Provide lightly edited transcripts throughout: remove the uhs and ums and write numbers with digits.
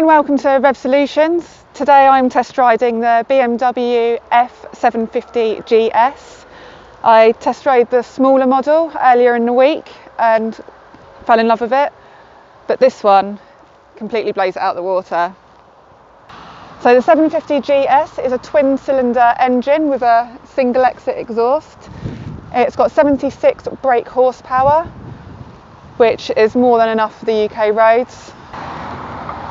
and welcome to RevZolutions. Today I'm test riding the BMW F750 GS. I test rode the smaller model earlier in the week and fell in love with it, but this one completely blows it out of the water. So the 750 GS is a twin cylinder engine with a single exit exhaust. It's got 76 brake horsepower, which is more than enough for the UK roads.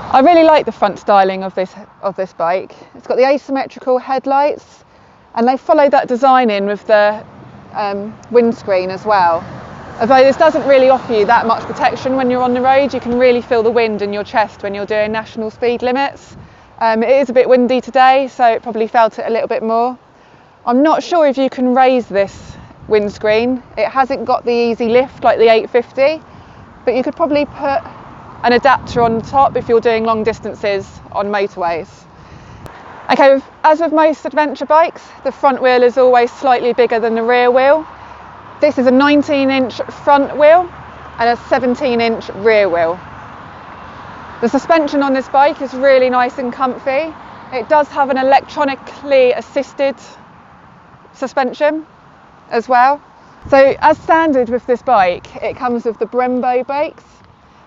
I really like the front styling of this bike. It's got the asymmetrical headlights, and they follow that design in with the windscreen as well. Although this doesn't really offer you that much protection when you're on the road, you can really feel the wind in your chest when you're doing national speed limits. It is a bit windy today, so it probably felt it a little bit more. I'm not sure if you can raise this windscreen. It hasn't got the easy lift like the 850, but you could probably put an adapter on top if you're doing long distances on motorways. Okay, as with most adventure bikes, the front wheel is always slightly bigger than the rear wheel. This is a 19-inch front wheel and a 17-inch rear wheel. The suspension on this bike is really nice and comfy. It does have an electronically assisted suspension as well. So as standard with this bike, it comes with the Brembo brakes.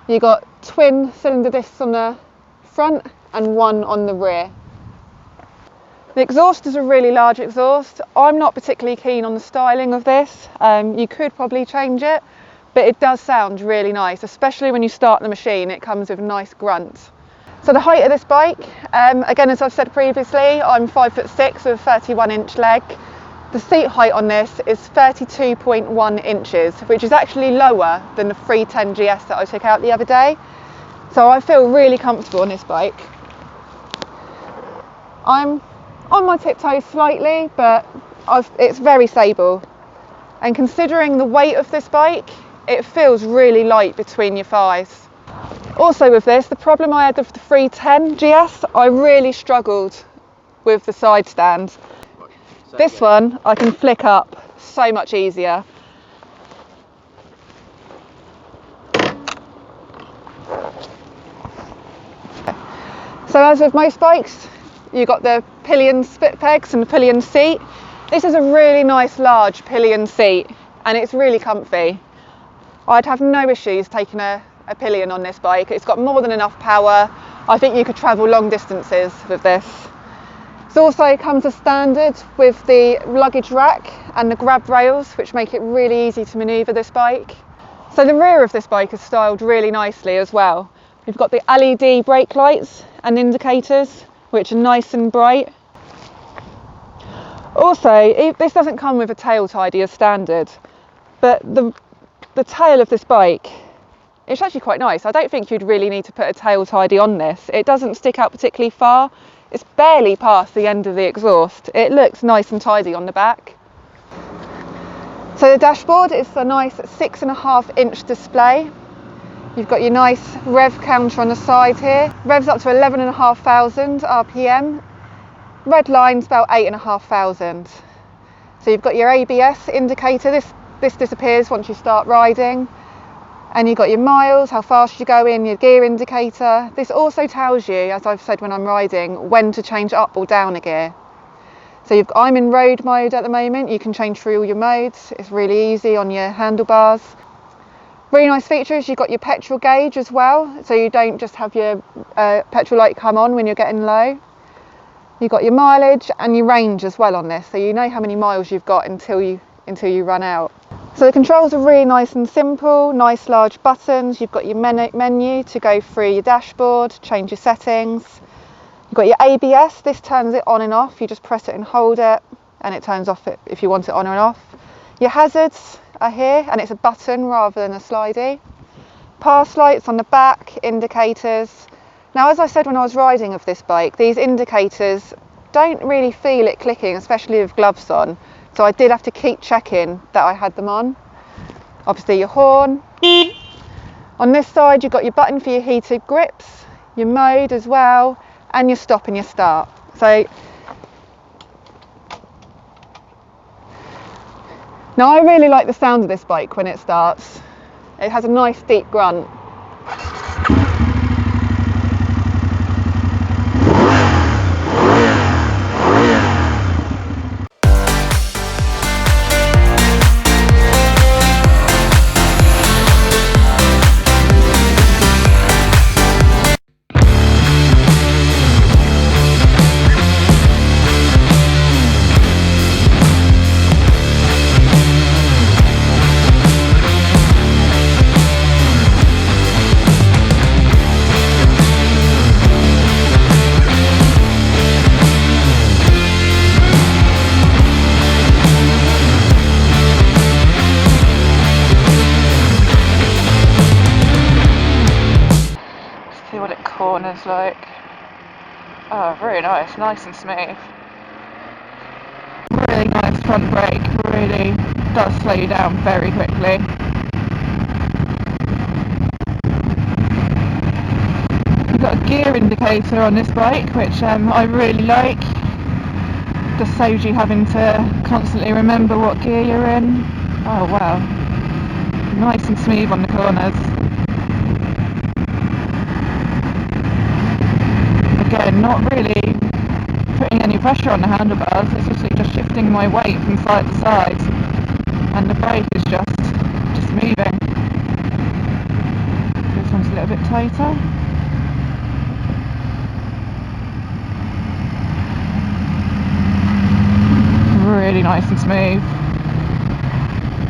You've got twin cylinder discs on the front and one on the rear. The exhaust is a really large exhaust. I'm not particularly keen on the styling of this. You could probably change it, but it does sound really nice, especially when you start the machine. It comes with a nice grunt. So the height of this bike, again, as I've said previously, I'm 5'6" with a 31-inch leg. The seat height on this is 32.1 inches, which is actually lower than the 310 GS that I took out the other day. So I feel really comfortable on this bike. I'm on my tiptoes slightly, but it's very stable. And considering the weight of this bike, it feels really light between your thighs. Also with this, the problem I had with the 310 GS, I really struggled with the side stand. This one I can flick up so much easier. So as with most bikes, you've got the pillion split pegs and the pillion seat. This is a really nice large pillion seat and it's really comfy. I'd have no issues taking a pillion on this bike. It's got more than enough power. I think you could travel long distances with this. It also comes as standard with the luggage rack and the grab rails, which make it really easy to manoeuvre this bike. So the rear of this bike is styled really nicely as well. We've got the LED brake lights and indicators, which are nice and bright. Also, this doesn't come with a tail tidy as standard, but the tail of this bike, it's actually quite nice. I don't think you'd really need to put a tail tidy on this. It doesn't stick out particularly far. It's barely past the end of the exhaust. It looks nice and tidy on the back. So the dashboard is a nice 6.5-inch display. You've got your nice rev counter on the side here. Revs up to 11,500 RPM. Red line's about 8,500. So you've got your ABS indicator. This disappears once you start riding. And you've got your miles, how fast you're going, your gear indicator. This also tells you, as I've said when I'm riding, when to change up or down a gear. So I'm in road mode at the moment. You can change through all your modes. It's really easy on your handlebars. Really nice features, you've got your petrol gauge as well, so you don't just have your petrol light come on when you're getting low. You've got your mileage and your range as well on this, so you know how many miles you've got until you run out. So the controls are really nice and simple, nice large buttons. You've got your menu to go through your dashboard, change your settings. You've got your ABS, this turns it on and off. You just press it and hold it and it turns off it if you want it on or off. Your hazards are here and it's a button rather than a slidey. Pass lights on the back, indicators. Now, as I said when I was riding of this bike, these indicators don't really feel it clicking, especially with gloves on. So I did have to keep checking that I had them on. Obviously your horn. On this side you've got your button for your heated grips, your mode as well, and your stop and your start. So now I really like the sound of this bike when it starts. It has a nice deep grunt. see what it corners like. Oh, really nice and smooth. Really nice front brake, really does slow you down very quickly. You've got a gear indicator on this bike, which I really like. Just saves you having to constantly remember what gear you're in. Oh wow, nice and smooth on the corners. Again, not really putting any pressure on the handlebars, it's just shifting my weight from side to side, and the brake is just moving. This one's a little bit tighter. Really nice and smooth.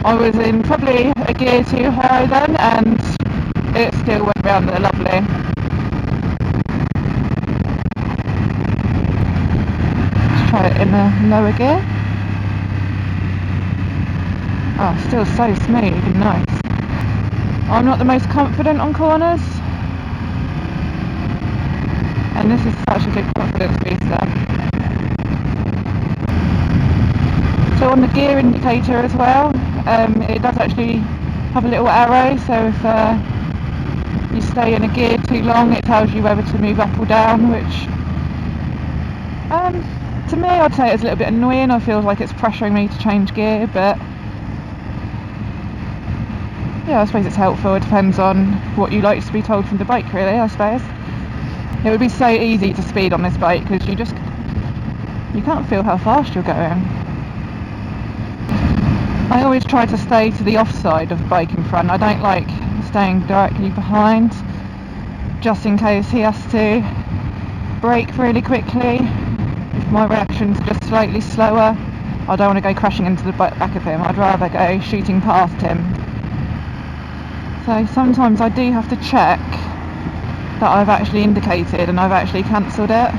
I was in probably a gear too high then, and it still went round there lovely. Let's try it in a lower gear. Oh, still so smooth and nice. I'm not the most confident on corners, and this is such a good confidence booster. So on the gear indicator as well, it does actually have a little arrow, so if you stay in a gear too long, it tells you whether to move up or down, which to me I'd say it's a little bit annoying. I feel like it's pressuring me to change gear, but yeah, I suppose it's helpful. It depends on what you like to be told from the bike, really, I suppose. It would be so easy to speed on this bike because you can't feel how fast you're going. I always try to stay to the offside of the bike in front. I don't like staying directly behind, just in case he has to brake really quickly. If my reaction's just slightly slower, I don't want to go crashing into the back of him. I'd rather go shooting past him. So sometimes I do have to check that I've actually indicated and I've actually cancelled it,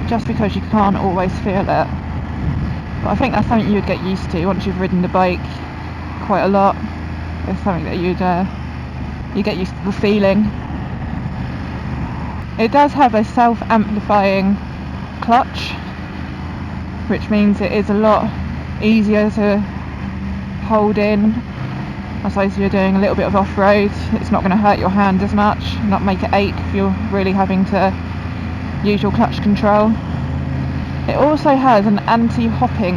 just because you can't always feel it. But I think that's something you'd get used to once you've ridden the bike quite a lot. It's something that you get used to the feeling. It does have a self-amplifying clutch, which means it is a lot easier to hold in. I suppose if you're doing a little bit of off-road, it's not going to hurt your hand as much, not make it ache if you're really having to use your clutch control. It also has an anti-hopping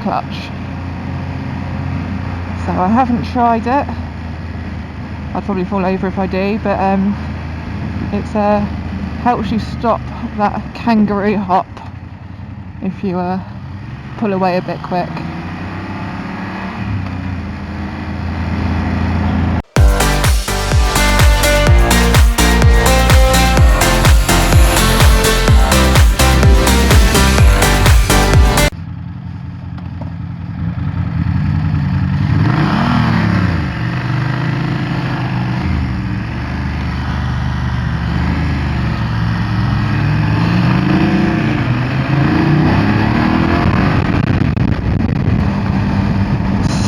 clutch, so I haven't tried it. I'd probably fall over if I do, but it helps you stop that kangaroo hop if you pull away a bit quick.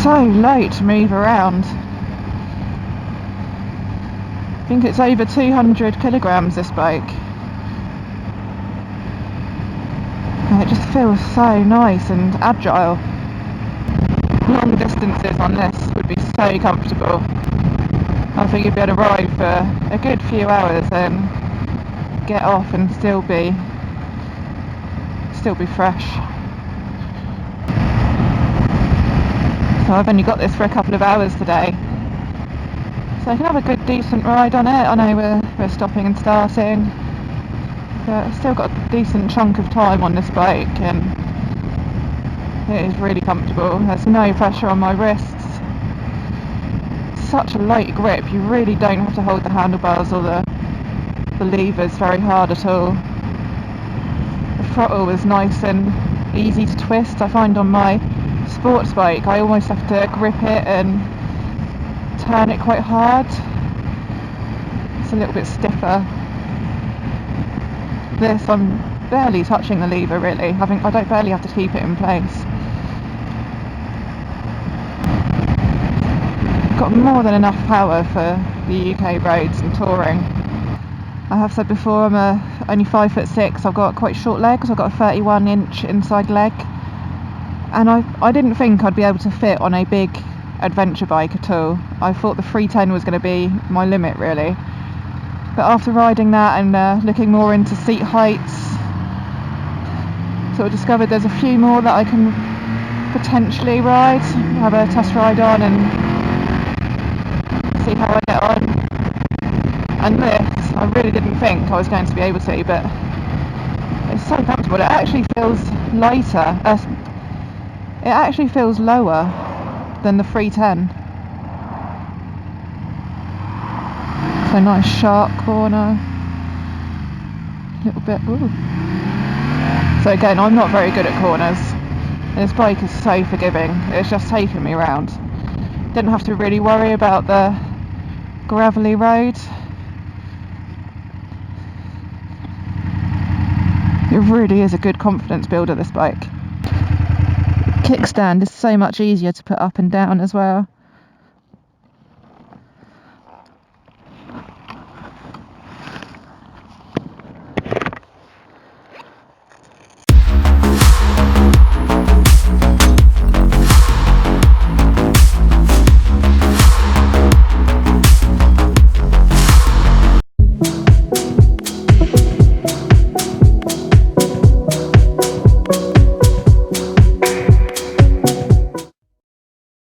So low to move around. I think it's over 200 kilograms, this bike. And it just feels so nice and agile. Long distances on this would be so comfortable. I think you'd be able to ride for a good few hours and get off and still be fresh. So I've only got this for a couple of hours today, so I can have a good decent ride on it. I know we're stopping and starting, but I've still got a decent chunk of time on this bike, and it is really comfortable. There's no pressure on my wrists. Such a light grip, you really don't have to hold the handlebars or the levers very hard at all. The throttle is nice and easy to twist. I find on my sports bike I almost have to grip it and turn it quite hard. It's a little bit stiffer. This, I'm barely touching the lever really. I barely have to keep it in place. Got more than enough power for the UK roads and touring. I have said before, I'm only 5'6". I've got quite short legs. I've got a 31-inch inside leg, and I didn't think I'd be able to fit on a big adventure bike at all. I thought the 310 was going to be my limit, really. But after riding that and looking more into seat heights, sort of discovered there's a few more that I can potentially ride, have a test ride on and see how I get on. And this, I really didn't think I was going to be able to, but it's so comfortable. It actually feels lighter, it actually feels lower than the 310. So nice sharp corner, a little bit, ooh. So again, I'm not very good at corners. This bike is so forgiving, it's just taken me around. Didn't have to really worry about the gravelly road. It really is a good confidence builder, this bike. Kickstand is so much easier to put up and down as well.